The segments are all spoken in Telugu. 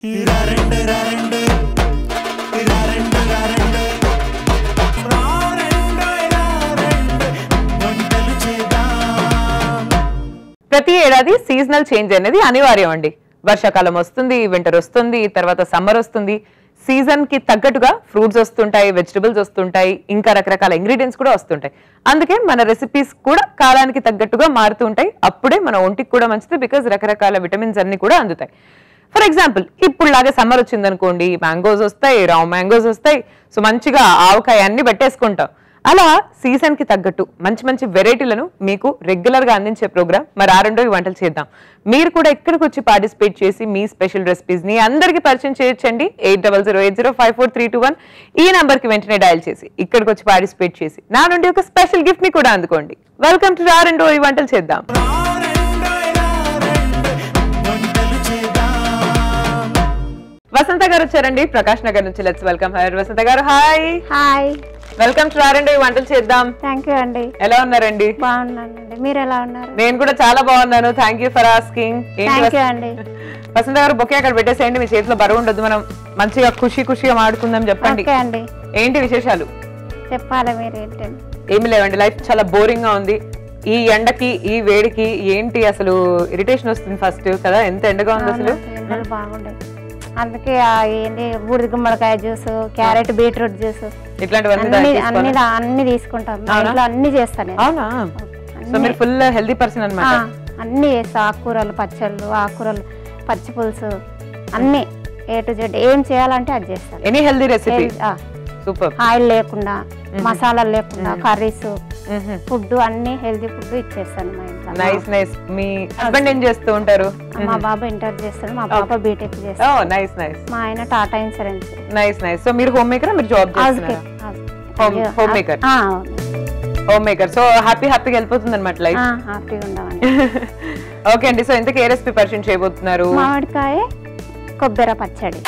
ప్రతి ఏడాది సీజనల్ చేంజ్ అనేది అనివార్యం అండి. వర్షాకాలం వస్తుంది, వింటర్ వస్తుంది, తర్వాత సమ్మర్ వస్తుంది. సీజన్ కి తగ్గట్టుగా ఫ్రూట్స్ వస్తుంటాయి, వెజిటబుల్స్ వస్తుంటాయి, ఇంకా రకరకాల ఇంగ్రీడియంట్స్ కూడా వస్తుంటాయి. అందుకే మన రెసిపీస్ కూడా కాలానికి తగ్గట్టుగా మారుతూ ఉంటాయి. అప్పుడే మన ఒంటికి కూడా మంచిది, బికాజ్ రకరకాల విటమిన్స్ అన్ని కూడా అందుతాయి. ఫర్ ఎగ్జాంపుల్, ఇప్పుడు లాగా సమ్మర్ వచ్చింది అనుకోండి, మ్యాంగోస్ వస్తాయి, రావ్ మ్యాంగోస్ వస్తాయి. సో మంచిగా ఆవకాయ అన్ని పెట్టేసుకుంటాం. అలా సీజన్ కి తగ్గట్టు మంచి మంచి వెరైటీలను మీకు రెగ్యులర్ గా అందించే ప్రోగ్రామ్ మరి ఆరెండో వంటలు చేద్దాం. మీరు కూడా ఇక్కడికి వచ్చి పార్టిసిపేట్ చేసి మీ స్పెషల్ రెసిపీస్ ని అందరికి పరిచయం చేయొచ్చండి. 8008054321 ఈ నంబర్ కి వెంటనే డయల్ చేసి ఇక్కడికి వచ్చి పార్టిసిపేట్ చేసి నా నుండి ఒక స్పెషల్ గిఫ్ట్ ని కూడా అందుకోండి. వెల్కమ్ టు ఆరెండో వంటలు చేద్దాం. వసంత గారు వచ్చారండి ప్రకాష్ నగర్ నుంచి. Let's welcome her. Vasantha garu hi. Hi, welcome to ఆరెండో వంటలు చేద్దాం. థ్యాంక్ యూ అండి. ఎలా ఉన్నారండి? బాగున్నానండి, మీరు ఎలా ఉన్నారు? నేను కూడా చాలా బాగున్నాను. Thank you for asking. Thank you అండి. వసంత గారు బొకే అక్కడ పెట్టేసేయండి, మీ చేతిలో బరువు ఉండదు. మనం మంచిగా ఖుషిగా మాడుకుందాం. చెప్పండి ఓకే అండి, ఏంటి విశేషాలు? చెప్పాలి మీరు. ఏంటండి? ఏమి లేవండి, లైఫ్ చాలా బోరింగ్ గా ఉంది. ఈ ఎండకి ఈ వేడికి ఏంటి అసలు ఇరిటేషన్ వస్తుంది ఫస్ట్ కదా. ఎంత ఎండగా ఉంది అసలు. ఎండలు బాగుండే, అందుకే ఏంటి బూడిద గుమ్మడికాయ జ్యూస్, క్యారెట్ బీట్రూట్ జ్యూస్ ఇట్లాంటివన్నీ అన్ని తీసుకుంటాం. ఇంట్లో అన్ని చేస్తాను. అవునా? సో మీరు ఫుల్ హెల్తీ పర్సన్ అన్నమాట. అన్ని చేస్తా, ఆకుకూరలు, పచ్చళ్ళు, ఆకుకూరలు, పచ్చి పులుసు, అన్ని ఏ టు జెడ్ ఏం చేయాలంటే అది చేస్తాను. Any healthy recipe. Super. Oil లేకుండా, మసాలాలు లేకుండా కర్రీస్, ఫుడ్ అన్ని హెల్తీ ఫుడ్ ఇచ్చేస్తాను మా ఇంట్లో. Nice nice. మీ హస్బెండ్ ఏం చేస్తూ ఉంటారు? మా బాబా ఇంటర్ చేస్తాడు, మా పాప బీటెక్ చేస్తాడు. ఓ నైస్ నైస్. మా ఆయన Tata insurance. Nice nice. So మీరు హోమ్ మేకర్, మీరు జాబ్ చేస్తున్నారా? Home maker. Home maker. So హ్యాపీగా వెళ్ళిపోతుంది అనమాట లైఫ్. హ్యాపీగా ఉండవండి. ఓకే అండి. సో ఇంతకీ ఏ రెసిపీ పరిచయం చేయబోతున్నారు? మామిడికాయ కొబ్బరి పచ్చడి.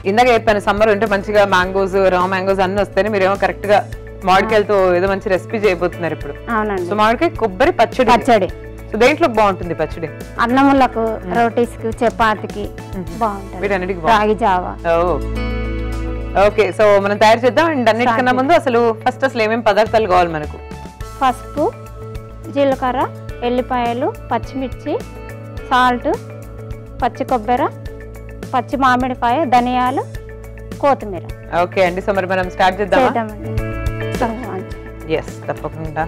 ఇందాక చెప్పాను సమ్మర్ ఉంటే మంచిగా మ్యాంగోస్, రా మ్యాంగోస్ అన్ని వస్తాయి. మీరేమో కరెక్ట్ గా మామిడికాయలతో ఏదో మంచి రెసిపీ చేయబోతున్నారు ఇప్పుడు. అవునండి. సో మామిడికాయ కొబ్బరి పచ్చడి. సో దేంట్లో బాగుంటుంది పచ్చడి? అన్నములకు, రోటీస్ కి, చపాతీకి బాగుంటుంది. వీటన్నిటికి రాగి జావా. ఓకే. సో మనం తయారు చేద్దాం. అండ్ అన్నిటికన్నా ముందు అసలు ఏమేమి పదార్థాలు కావాలి మనకు? పసుపు, జీలకర్ర, ఎల్లిపాయలు, పచ్చిమిర్చి, సాల్ట్, పచ్చి కొబ్బరి, పచ్చి మామిడికాయ, ధనియాలు, కొత్తిమీర. ఓకే అండి. సో మరి మనం స్టార్ట్ చేద్దాం. ఎస్ తప్పకుండా.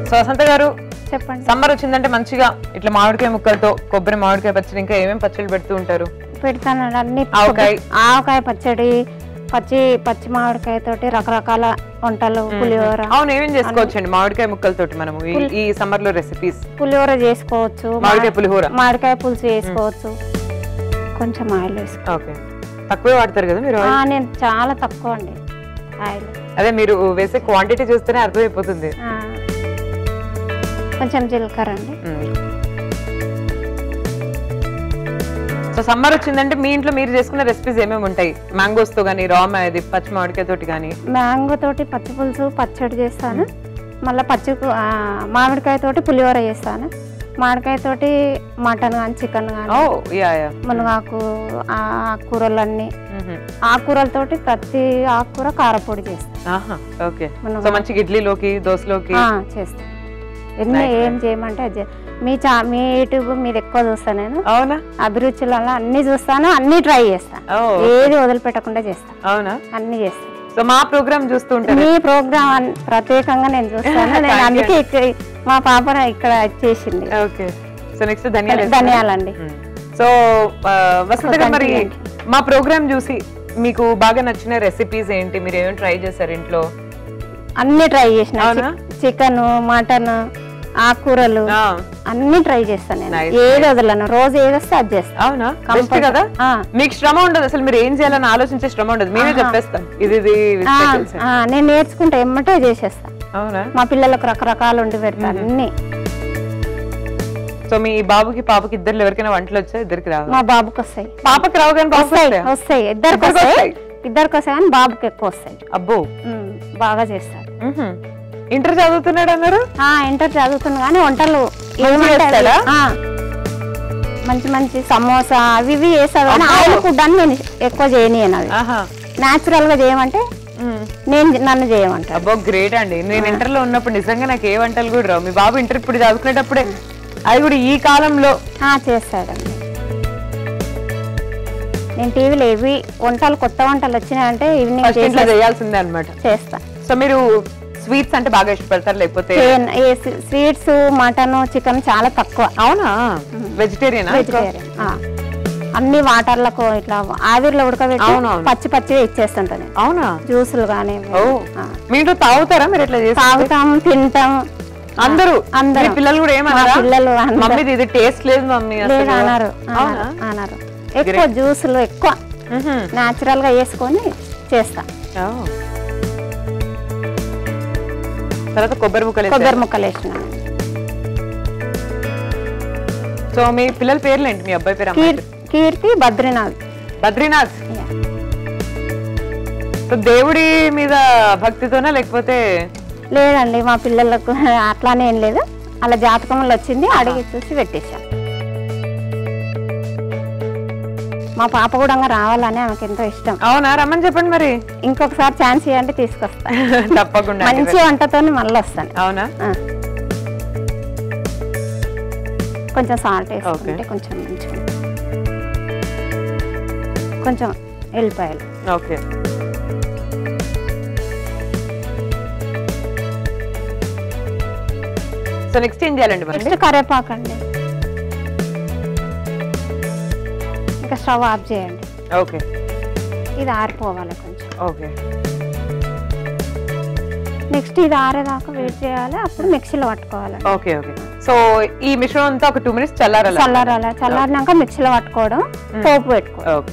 సో వసంత గారు చెప్పండి. సమ్మర్ వచ్చిందంటే మంచిగా ఇట్లా మామిడికాయ ముక్కలతో కొబ్బరి మామిడికాయ పచ్చడి, ఇంకా ఏమేమి పచ్చళ్ళు పెడుతూ ఉంటారు? పెడతానండి అన్ని. ఆవకాయ పచ్చడి, పచ్చి మామిడికాయ తోటి రకరకాల వంటలు, పులిహోర. అవును, ఏమేం చేసుకోవచ్చండి మామిడికాయ ముక్కలతోటి మనము ఈ సమ్మర్ లో రెసిపీస్? పులిహోర చేసుకోవచ్చు, మామిడికాయ పులిహోర, మామిడికాయ పులుసు చేసుకోవచ్చు. కొంచెం ఆయిల్ వేసుకో. ఓకే. తక్కువే వాడతారు కదా మీరు? నేను చాలా తక్కువ అండి ఆయిల్. అదే మీరు వేసే క్వాంటిటీ చూస్తేనే అర్థమైపోతుంది. కొంచెం జీలకర్ర అండి. సో సమ్మర్ వచ్చిందంటే మీ ఇంట్లో మీరు చేసుకున్న రెసిపీస్ ఏమేమి ఉంటాయి? మ్యాంగోస్ తో గానీ, రా పచ్చి మామిడికాయ తోటి గానీ? మ్యాంగో తోటి పచ్చి పులుసు పచ్చడి చేస్తాను. మళ్ళీ మామిడికాయ తోటి పులిహోర చేస్తాను. మామిడికాయ తోటి మటన్ కానీ, చికెన్ కానీ, మునగాకు, ఆకుకూరలన్నీ, ఆకుకూరలతోటి ప్రతి ఆకుకూర కారపొడి చేస్తాను. మంచి ఇడ్లీలోకి, దోశలోకి చేస్తాను. ఏం చేయమంటే అది. మీ యూట్యూబ్ మీద ఎక్కువ చూస్తాను నేను. అవునా? అభిరుచులలో అన్ని చూస్తాను, అన్ని ట్రై చేస్తాను, ఏది వదిలిపెట్టకుండా చేస్తాను. అవునా? అన్ని చేస్తాను. సో మా ప్రోగ్రామ్ చూస్తూ ఉంటాను. మీ ప్రోగ్రామ్ ప్రత్యేకంగా నేను చూస్తాను. నేను అందుకే మా పాప ఇక్కడ చేసింది. ఓకే. సో నెక్స్ట్ ధనియాలండి. సో వసంత గారు, మరి మా ప్రోగ్రామ్ చూసి మీకు బాగా నచ్చిన రెసిపీస్ ఏంటి? మీరు ఏమేమి ట్రై చేశారు ఇంట్లో? అన్ని ట్రై చేసిన, చికెన్, మటన్, ఆకుకూరలు అన్ని ట్రై చేస్తాను నేను. ఏది వదలను, రోజు ఏది వస్తే అది చేస్తాను. అవునా? కదా. మీకు శ్రమ ఉండదు అసలు, మీరు ఏం చేయాలని ఆలోచించే శ్రమ ఉండదు, మేమే చెప్పేస్తాం ఇది. నేను నేర్చుకుంటే ఎమ్మటే చేసేస్తాను. అవునా? మా పిల్లలకు రకరకాలు ఉండి పెడతాను అన్ని. సో మీ బాబుకి పాపకి ఇద్దరు ఎవరికైనా వంటలు వచ్చాయి? ఇద్దరికి రావు? మా బాబుకి వస్తాయి. పాపకి రావు కానీ వస్తాయి. ఇద్దరికి వస్తాయి. ఇద్దరికి వస్తాయి కానీ బాబుకి ఎక్కువ వస్తాయి. అబ్బో బాగా చేస్తాడు. ఇంటర్ చదువుతున్నాడు అన్నారు? ఇంటర్ చదువుతున్నా కానీ వంటలు మంచి మంచి సమోసా అవి ఇవి చేస్తాడు కానీ ఆయిల్ ఫుడ్ అని నేను ఎక్కువ చేయనియను. అవి న్యాచురల్ గా చేయమంటే నన్ను చేయమంటారు. అబ్బో గ్రేట్ అండి. నేను ఇంటర్ లో ఉన్నప్పుడు నిజంగా నాకు ఏ వంటలు కూడా రావు. మీ బాబు ఇంటర్ ఇప్పుడు చదువుకునేటప్పుడే అది కూడా ఈ కాలంలో చేస్తాడండి. నేను టీవీలో ఏవి వంటలు కొత్త వంటలు వచ్చినాయంటే ఈవినింగ్ చేయాల్సిందే అనమాట. చేస్తా. సో మీరు స్వీట్స్ అంటే బాగా ఇష్టపడతారు లేకపోతే? స్వీట్స్ మటన్ చికెన్ చాలా తక్కువ. అవునా? వెజిటేరియన్? అన్ని వాటర్లకు ఇట్లా ఆవిరిలో ఉడకబెట్టి పచ్చి పచ్చిగా ఇచ్చేస్తుంటాను. అవునా? జ్యూసులు కానీ మీరు తాగుతారా? మీరు ఎట్లా తాగుతాం, తింటాం. అందరూ పిల్లలు కూడా ఏమన్నారు? పిల్లలు మమ్మీ ఇది టేస్ట్ లేదు మమ్మీ అన్నారు. ఎక్కువ జ్యూసులు ఎక్కువ న్యాచురల్ గా వేసుకొని చేస్తా. తర్వాత కొబ్బరి ముక్కలు వేసిన. సో మీ పిల్లల పేర్లు ఏంటి? మీ అబ్బాయి పేరు? కీర్తి, బద్రీనాథ్. బద్రీనాథ్. సో దేవుడి మీద భక్తితోనా లేకపోతే? లేదండి, మా పిల్లలకు అట్లానే ఏం లేదు. అలా జాతకంలో వచ్చింది, అడిగి చూసి పెట్టేశాం. మా పాప కూడా రావాలని ఆమెకు ఎంతో ఇష్టం. అవునా? రమ్మని చెప్పండి మరి. ఇంకొకసారి ఛాన్స్ ఇవ్వండి, తీసుకొస్తా. తప్పకుండా. మంచి వంటతో మళ్ళీ వస్తాను. అవునా? కొంచెం సాల్ట్ వేసుకుంటే కొంచెం మంచిగా, కొంచెం ఎల్లిపాయలు. ఓకే. సో నెక్స్ట్ ఏం చేయాలండి? నెక్స్ట్ కరివేపాకు అండి. ఇంకా స్టవ్ ఆఫ్ చేయండి. ఓకే. ఇది ఆరిపోవాలి కొంచెం. ఓకే. నెక్స్ట్ ఇది ఆరేదాకా వెయిట్ చేయాలి, అప్పుడు మిక్సీలో పట్టుకోవాలి. Okay okay. సో ఈ మిశ్రమం అంతా ఒక 2 minutes చల్లారినాక మిక్సీలో పట్టుకోవడం, పోపు పెట్టుకోవడం.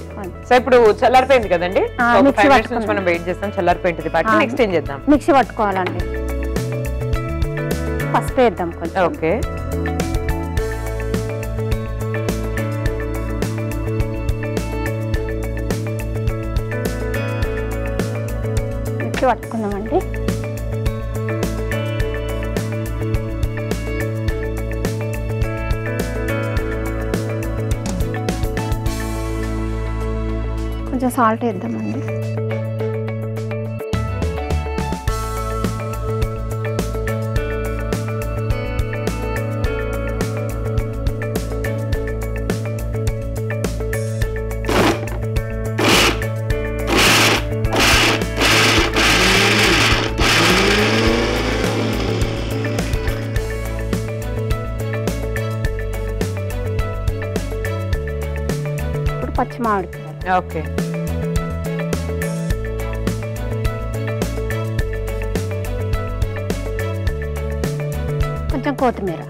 సో ఇప్పుడు చల్లారిపోయింది కదండి, 5 minutes నుంచి మనం వెయిట్ చేస్తాం. చల్లారిపోయింది పాటు నెక్స్ట్ ఏం చేద్దాం? మిక్సీ పట్టుకోవాలండి. పసుపు వేద్దాం కొంచెం. ఓకే. మిక్సీ పట్టుకుందామండి. కొంచెం సాల్ట్ వేద్దామండి. ఇప్పుడు పచ్చి మామిడికాయ. ఓకే. కొంచెం కొత్తిమీర.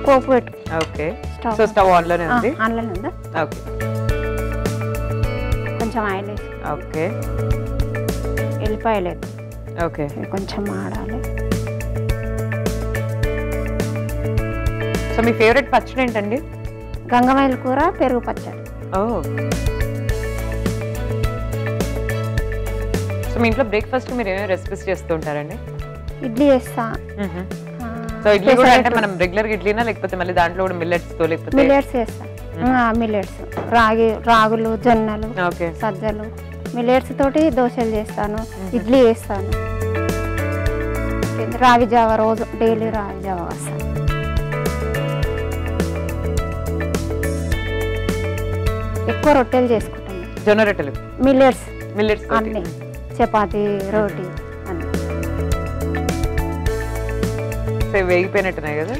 పోపు పెట్టు. ఓకే. సో స్టవ్ ఆన్లోనే ఉంది? ఆన్లోనే ఉందా? ఓకే. కొంచెం ఆయిల్ వేసి. ఓకే. ఎల్లిపాయలు వేద్దాం. ఓకే. కొంచెం ఆడాలి. సో మీ ఫేవరెట్ పచ్చడి ఏంటండి? గంగమైల కూర, పెరుగు పచ్చడి. ఓ. సో మీ ఇంట్లో బ్రేక్ఫాస్ట్ మీరు ఏమేమి రెసిపీస్ చేస్తూ ఉంటారండి? ఇడ్లీ చేస్తా. సో ఇడ్లీ కూడా అంటే మనం రెగ్యులర్ గా ఇడ్లీనా లేకపోతే మళ్ళీ దాంట్లో కూడా మిల్లెట్స్ తో లేకపోతే? మిల్లెట్స్ చేస్తా. మిల్లెట్స్, రాగులు, జొన్నలు, సజ్జలు, మిల్లెట్స్ తోటి దోశలు చేస్తాను, ఇడ్లీ చేస్తాను. రాగి జావా రోజు డైలీ రాగి జావా వస్తాను. ఎక్కువ రొట్టెలు చేసుకుంటాం. జొన్న రొట్టెలు, మిల్లెట్స్ మిల్లెట్స్ అన్ని, చపాతి, రోటీ అన్ని. వేగిపోయినట్టున్నాయి కదా.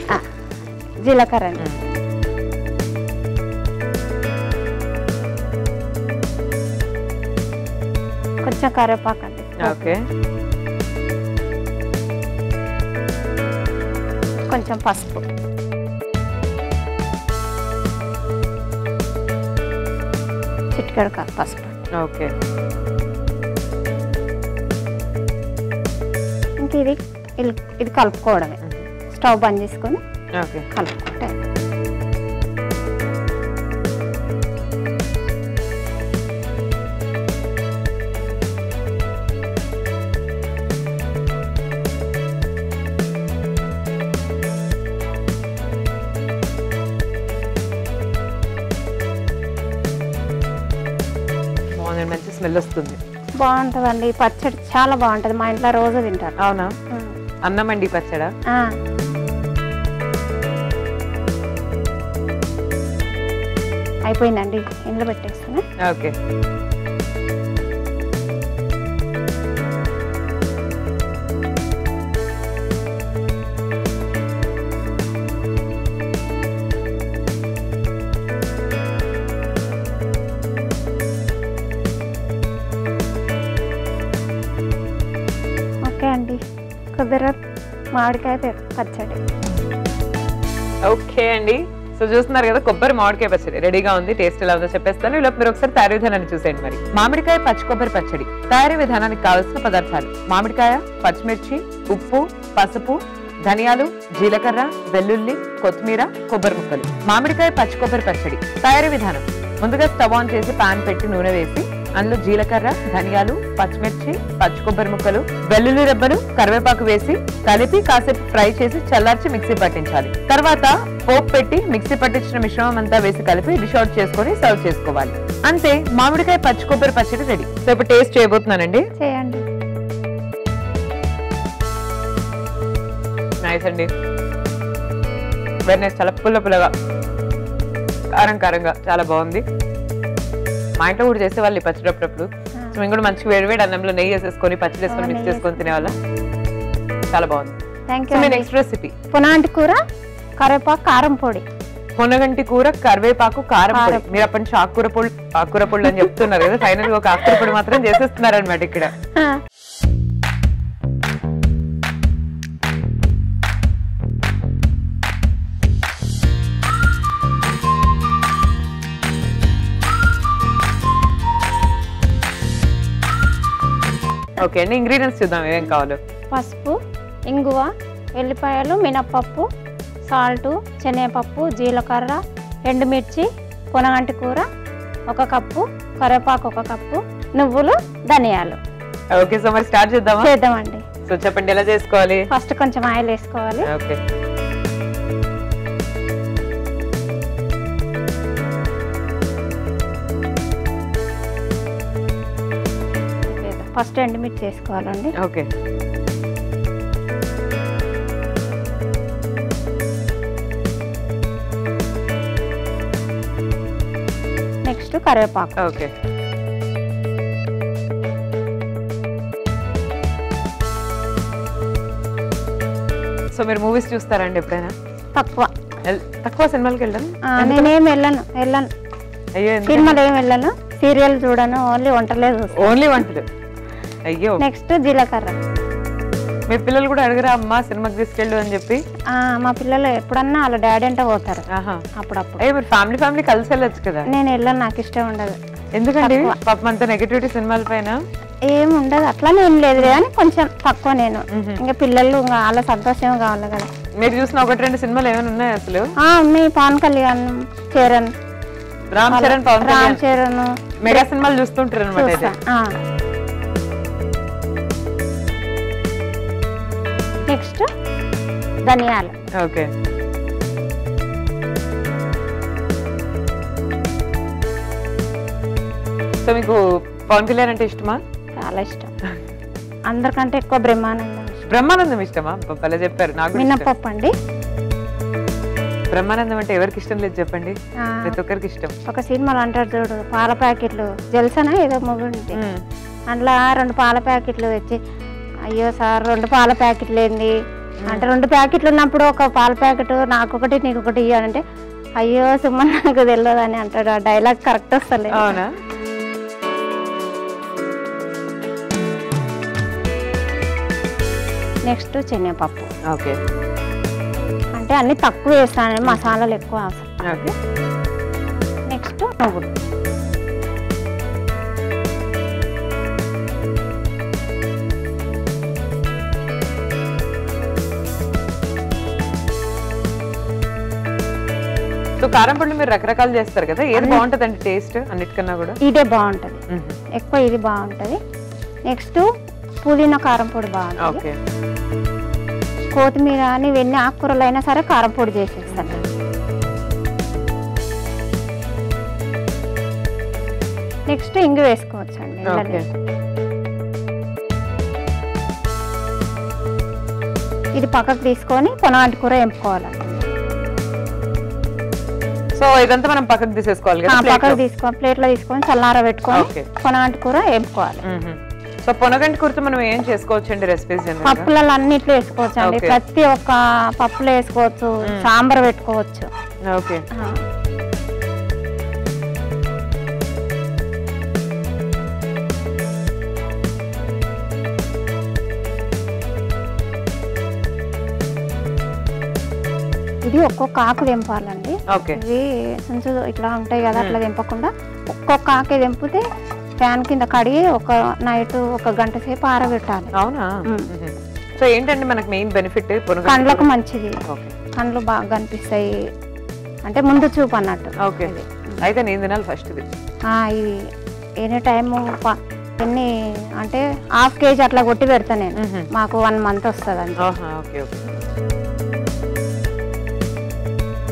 జీలకర్ర అండి, కొంచెం కరివేపాకు అండి, ఓకే, కొంచెం పసుపు, చిటికెడు పసుపు. ఓకే, ఇంక ఇది కలుపుకోవడమే. స్టవ్ బంద్ చేసుకొని ఓకే కలుపుకుంటే మంచి స్మెల్ వస్తుంది. బాగుంటదండి పచ్చడి, చాలా బాగుంటది. మా ఇంట్లో రోజు తింటారు. అవునా? అన్నం అండి పచ్చడా? అయిపోయిందండి, ఇంట్లో పెట్టేస్తున్నా. ఓకే, ఓకే అండి, కొబ్బరి మామిడికాయ పచ్చడి. ఓకే అండి, సో చూస్తున్నారు కదా కొబ్బరి మామిడికాయ పచ్చడి రెడీగా ఉంది. టేస్ట్ ఎలా ఉందో చెప్పేస్తాను. ఇలా మీరు ఒకసారి తయారీ విధానాన్ని చూసేయండి. మరి మామిడికాయ పచ్చి కొబ్బరి పచ్చడి తయారీ విధానానికి కావాల్సిన పదార్థాలు: మామిడికాయ, పచ్చిమిర్చి, ఉప్పు, పసుపు, ధనియాలు, జీలకర్ర, వెల్లుల్లి, కొత్తిమీర, కొబ్బరి ముక్కలు. మామిడికాయ పచ్చి కొబ్బరి పచ్చడి తయారీ విధానం: ముందుగా స్టవ్ ఆన్ చేసి పాన్ పెట్టి నూనె వేసి అందులో జీలకర్ర, ధనియాలు, పచ్చిమిర్చి, పచ్చి కొబ్బరి ముక్కలు, వెల్లుల్లి రెబ్బలు, కరివేపాకు వేసి కలిపి కాసేపు ఫ్రై చేసి చల్లార్చి మిక్సీ పట్టించాలి. తర్వాత పోపు పెట్టి మిక్సీ పట్టించిన మిశ్రమం అంతా వేసి కలిపి డిష్ అవుట్ చేసుకొని సర్వ్ చేసుకోవాలి. అంతే, మామిడికాయ పచ్చి కొబ్బరి పచ్చడి రెడీ. సో ఇప్పుడు టేస్ట్ చేయబోతున్నానండి. చేయండి. నైస్ అండి, వెరీ నైస్. చాలా పుల్ల పుల్లగా, కారం కారంగా చాలా బాగుంది. మా ఇంట్లో కూడా చేసేవాళ్ళు ఈ పచ్చడి అప్పుడప్పుడు. సో మేము కూడా మంచి వేడి వేడి అన్నంలో నెయ్యి వేసేసుకొని పచ్చడి వేసుకొని మిక్స్ చేసుకొని తినేవాళ్ళ. చాలా బాగుంది. నెక్స్ట్ రెసిపీ పొనాంటి కూర, కరివేపాకు, కారం పొడి. పొనగంటి కూర, కరివేపాకు, కారం పొడి. మీరు అప్పటి నుంచి ఆకుకూర పొడి అని చెప్తున్నారు కదా, ఫైనల్ గా ఒక ఆకుకూర పొడి మాత్రం చేసేస్తున్నారు అనమాట ఇక్కడ. ఓకే అండి, ఇంగ్రీడియంట్స్ చూద్దాం ఏమేం కావాలో. పసుపు, ఇంగువ, ఎల్లిపాయలు, మినప్పప్పు, సాల్ట్, శనగపప్పు, జీలకర్ర, ఎండుమిర్చి, పొనగంటి కూర 1 కప్పు, కరివేపాకు 1 కప్పు, నువ్వులు, ధనియాలు. ఓకే, సో మరి స్టార్ట్ చేద్దామా? చేద్దామండి. సో చెప్పండి ఎలా చేసుకోవాలి. ఫస్ట్ కొంచెం ఆయిల్ వేసుకోవాలి. ఓకే, ఫస్ట్ ఎండుమిర్చి వేసుకోవాలండి. ఓకే, నెక్స్ట్ కరివేపాకు. ఓకే, సో మీరు మూవీస్ చూస్తారండి ఎప్పుడైనా? తక్కువ సినిమాలకి వెళ్ళాను. నేనేం వెళ్ళను. అయ్యో, సినిమాలు ఏం వెళ్ళను, సీరియల్ చూడను, ఓన్లీ వంటలే చూస్తాను. ఓన్లీ వంటలు. అయ్యో. నెక్స్ట్ జీలకర్ర. మీ పిల్లలు కూడా అడగరా అమ్మా సినిమాకి తీసుకెళ్ళు అని చెప్పి? మా పిల్లలు ఎప్పుడన్నా వాళ్ళ డాడీ అంటే పోతారు అప్పుడప్పుడు. మీరు ఫ్యామిలీ కలిసి వెళ్ళొచ్చు కదా. నేను వెళ్ళను, నాకు ఇష్టం ఉండదు. ఎందుకండి? పాపం అంత నెగటివిటీ సినిమాల పైన ఏం ఉండదు, అట్లానే ఏం లేదు కానీ కొంచెం తక్కువ. నేను ఇంకా పిల్లలు వాళ్ళ సంతోషం కావాలి కదా. మీరు చూసిన 1-2 సినిమాలు ఏమైనా ఉన్నాయి అసలు? ఉన్నాయి. పవన్ కళ్యాణ్, చరణ్, రామ్ చరణ్, రామ్ చరణ్ మెగా సినిమాలు చూస్తుంటారు అనమాట. నెక్స్ట్ ధనియాలు. ఓకే, సో మీకు పవన్ కళ్యాణ్ అంటే ఇష్టమా? చాలా ఇష్టం. అందరికంటే ఎక్కువ బ్రహ్మానందం. బ్రహ్మానందం ఇష్టమా? భలే చెప్పారు. నాకు మినప్పప్పు అండి, బ్రహ్మానందం అంటే ఎవరికి ఇష్టం లేదు చెప్పండి, ప్రతి ఒక్కరికి ఇష్టం. ఒక సినిమాలో అంటారు చూడు, పాల ప్యాకెట్లు జల్సనా ఏదో మూవీ ఉంది, అందులో 2 పాల ప్యాకెట్లు తెచ్చి, అయ్యో సార్ 2 పాల ప్యాకెట్లు ఏంది అంటే, 2 ప్యాకెట్లు ఉన్నప్పుడు ఒక పాల ప్యాకెట్ నాకు ఒకటి నీకు ఒకటి ఇవ్వాలంటే, అయ్యో సుమన్ నాకు తెలియదు అని అంటాడు. ఆ డైలాగ్ కరెక్ట్ వస్తలేదు. అవునా? నెక్స్ట్ శనగపప్పు. ఓకే. అంటే అన్ని తక్కువ వేస్తాను, మసాలాలు ఎక్కువ అవసరం. ఓకే. నెక్స్ట్ నువ్వులు. సో కారం పొడులు మీరు రకరకాలు చేస్తారు కదా, ఏది బాగుంటదండి టేస్ట్ అన్నిటికన్నా కూడా? ఇదే బాగుంటది, ఎక్కువ ఇది బాగుంటది. నెక్స్ట్ పుదీనా కారం పొడి బాగుంటుంది. కొత్తిమీర అని ఇవన్నీ ఆకుకూరలు అయినా సరే కారం పొడి చేసేస్తాను. నెక్స్ట్ ఇంగు వేసుకోవచ్చు అండి. ఇది పక్కకు తీసుకొని పొనగంటి కూర ఎంపుకోవాలండి. సో ఇదంతా మనం పక్కకు తీసేసుకోవాలి కదా? పక్కకు తీసుకోవాలి, ప్లేట్లో తీసుకొని చల్లార పెట్టుకొని పొనగంటి కూర ఎంపుకోవాలి. సో పొనగంటి కూరతో మనం ఏం చేసుకోవచ్చు అండి రెసిపీస్? పప్పులలో అన్నిట్లో వేసుకోవచ్చు అండి, ప్రతి ఒక్క పప్పులో వేసుకోవచ్చు, సాంబార్ పెట్టుకోవచ్చు. ఓకే. ఇది ఒక్కొక్క ఆకు తెంపాలండి. ఇవి సంచు ఇట్లా ఉంటాయి కదా, అట్లా తెంపకుండా ఒక్కొక్క ఆకే తెంపితే ఫ్యాన్ కింద కడిగి ఒక నైట్ 1 గంట సేపు ఆరబెట్టాలి. అవునా? సో ఏంటంటే మనకు మెయిన్ బెనిఫిట్ కండ్లకు మంచిది, కండ్లు బాగా కనిపిస్తాయి, అంటే ముందు చూపు అన్నట్టు. ఓకే. అయితే నేను తినాలి ఫస్ట్ ఇది. ఇది ఎనీ టైము ఎన్ని అంటే 1/2 kg అట్లా కొట్టి పెడతా నేను, మాకు 1 month వస్తుంది అండి.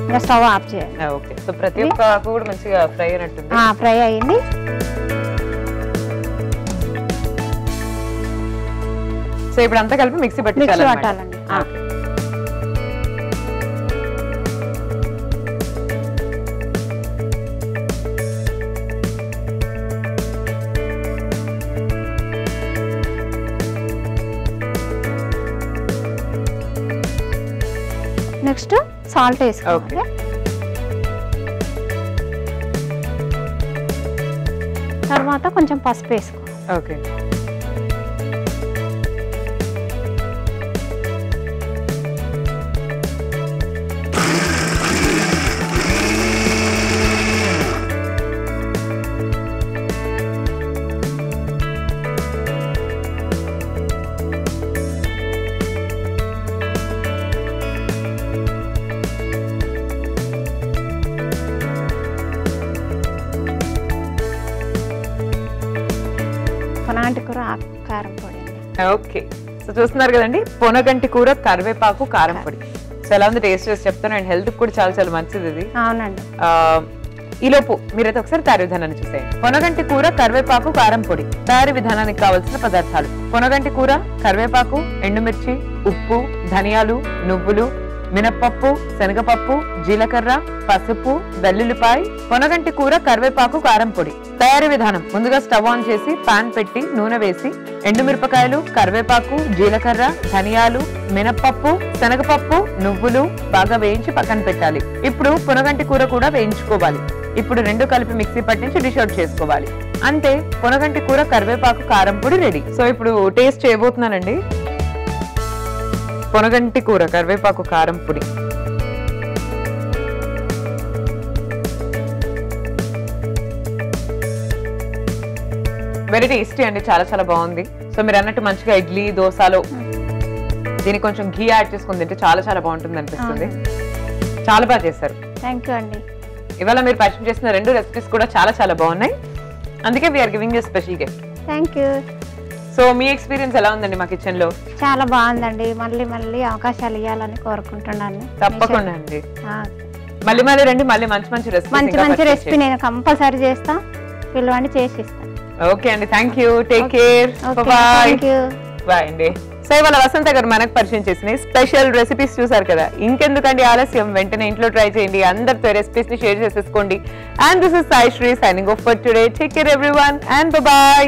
ఇంకా స్టవ్ ఆఫ్ చేయాలి. ఓకే. సో ప్రతి ఒక్క ఆకు కూడా మంచిగా ఫ్రై అయినట్టుంది. ఫ్రై అయింది. సో ఇప్పుడు అంతా కలిపి మిక్సీ పట్టాలండి. నెక్స్ట్ సాల్ట్ వేసుకోవాలి. తర్వాత కొంచెం పసుపు వేసుకోవాలి. ఓకే. పొనగంటి కూర కారం పొడి. ఓకే. సో చూస్తున్నారు కదండి, పొనగంటి కూర కరివేపాకు కారం పొడి. సో ఎలా ఉంది టేస్ట్ చేసి చెప్తాను, అండ్ హెల్త్ కూడా చాలా చాలా మంచిది ఇది. అవునండి. ఈలోపు మీరైతే ఒకసారి తయారీ విధానాన్ని చూసేయండి. పొనగంటి కూర కరివేపాకు కారం పొడి తయారీ విధానానికి కావలసిన పదార్థాలు: పొనగంటి కూర, కరివేపాకు, ఎండుమిర్చి, ఉప్పు, ధనియాలు, నువ్వులు, మినప్పప్పు, శనగపప్పు, జీలకర్ర, పసుపు, వెల్లుల్లిపాయ. పొనగంటి కూర కరివేపాకు కారం పొడి తయారీ విధానం: ముందుగా స్టవ్ ఆన్ చేసి పాన్ పెట్టి నూనె వేసి ఎండుమిరపకాయలు, కరివేపాకు, జీలకర్ర, ధనియాలు, మినప్పప్పు, శనగపప్పు, నువ్వులు బాగా వేయించి పక్కన పెట్టాలి. ఇప్పుడు పొనగంటి కూర కూడా వేయించుకోవాలి. ఇప్పుడు 2 కలిపి మిక్సీ పట్టించి డిష్ అవుట్ చేసుకోవాలి. అంతే, పొనగంటి కూర కరివేపాకు కారం పొడి రెడీ. సో ఇప్పుడు టేస్ట్ చేయబోతున్నానండి పొనగంటి కూర కరివేపాకు కారం పొడి. వెరీ టేస్టీ అండి, చాలా చాలా బాగుంది. సో మీరు అన్నట్టు మంచిగా ఇడ్లీ దోశలో దీనికి కొంచెం ఘీ యాడ్ చేసుకుని తింటే చాలా చాలా బాగుంటుంది అనిపిస్తుంది. చాలా బాగా చేశారు. థ్యాంక్ యూ అండి. ఇవాళ మీరు పరిచయం చేసిన 2 రెసిపీస్ కూడా చాలా చాలా బాగున్నాయి, అందుకే we are giving you special gift. Thank you. So మీ ఎక్స్పీరియన్స్ ఎలా ఉందండి మా కిచెన్ లో? చాలా బాగుందండి, మళ్ళీ మళ్ళీ అవకాశాలు ఇవ్వాలని కోరుకుంటున్నాను. తప్పకుండా అండి, మళ్ళీ మళ్ళీ రండి, మళ్ళీ మంచి మంచి రెసిపీ మంచి రెసిపీ నేను కంపల్సరీ చేస్తా, పిల్లవాడిని చేసి ఇస్తాను. ఓకే అండి, thank you, take care, bye. Bye అండి. సో ఇవాళ వసంత గారు మనకు పరిచయం చేసిన స్పెషల్ రెసిపీస్ చూసారు కదా, ఇంకెందుకండి ఆలస్యం, వెంటనే ఇంట్లో ట్రై చేయండి, అందరితో రెసిపీస్ ని షేర్ చేసేసుకోండి. And this is Sai Sri signing off for today. Take care everyone and by.